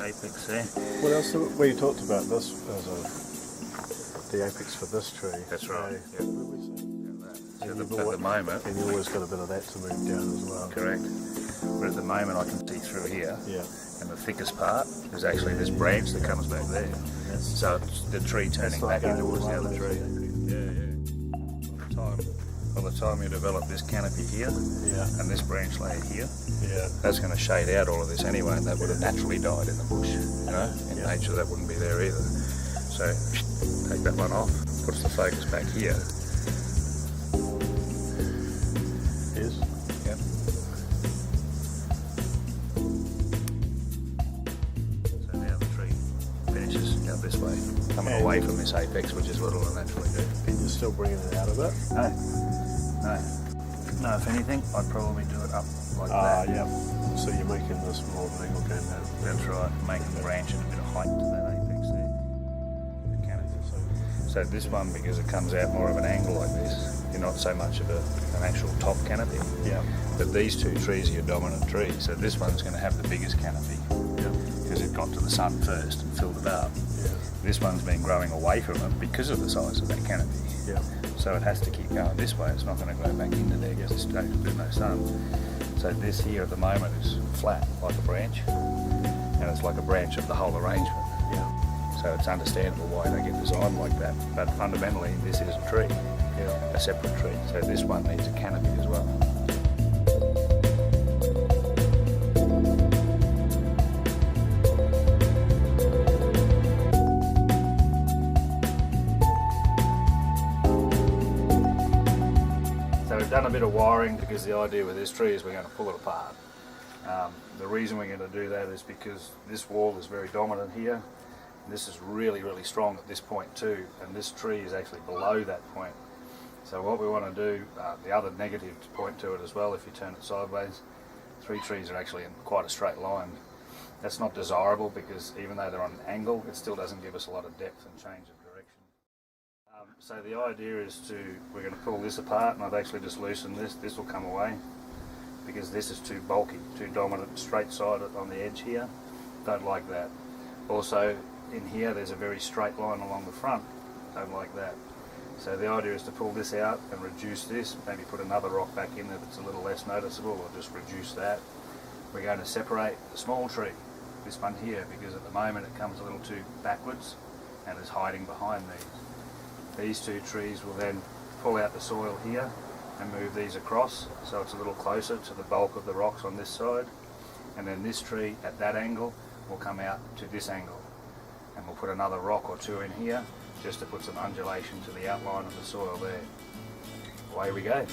apex there. What else? We talked about this as the apex for this tree. That's right. Yeah. So at the moment, and you always got a bit of that to move down as well. correct. But at the moment, I can see through here, Yeah. and the thickest part is actually this branch that comes back there. So it's the tree turning back in towards the other tree. By the time you develop this canopy here, and this branch layer here, that's going to shade out all of this anyway, and that would have naturally died in the bush. You know, in nature that wouldn't be there either. So take that one off, puts the focus back here. Yes. Yep. So now the tree finishes out this way, coming away from this apex, which is what it'll naturally do. And you're still bringing it out of it? No, if anything, I'd probably do it up like that. Yeah. So you're making this more of an angle going down. That's right, making the branch at a bit of height to that apex there. The canopy. So this one, because it comes out more of an angle like this, you're not so much of an actual top canopy. Yeah. But these two trees are your dominant trees, so this one's going to have the biggest canopy because it got to the sun first and filled it up. Yeah. This one's been growing away from it because of the size of that canopy. Yeah. So it has to keep going this way. It's not going to go back into there because it's there's no sun. So this here at the moment is flat, like a branch, and it's like a branch of the whole arrangement. Yeah. So it's understandable why they get designed like that. But fundamentally, this is a tree, a separate tree. So this one needs a canopy as well. Done a bit of wiring because the idea with this tree is we're going to pull it apart. The reason we're going to do that is because this wall is very dominant here. This is really, really strong at this point too, and this tree is actually below that point. So what we want to do, the other negative point to it as well, if you turn it sideways, three trees are actually in quite a straight line. That's not desirable because even though they're on an angle, it still doesn't give us a lot of depth and change of direction. So the idea is we're going to pull this apart, and I've actually just loosened this. This will come away because this is too bulky, too dominant, straight sided on the edge here. Don't like that. Also in here there's a very straight line along the front. Don't like that. So the idea is to pull this out and reduce this, maybe put another rock back in there that's a little less noticeable, or just reduce that. We're going to separate the small tree, this one here, because at the moment it comes a little too backwards and is hiding behind these. These two trees will then pull out the soil here and move these across so it's a little closer to the bulk of the rocks on this side, and then this tree at that angle will come out to this angle, and we'll put another rock or two in here just to put some undulation to the outline of the soil there. Away we go.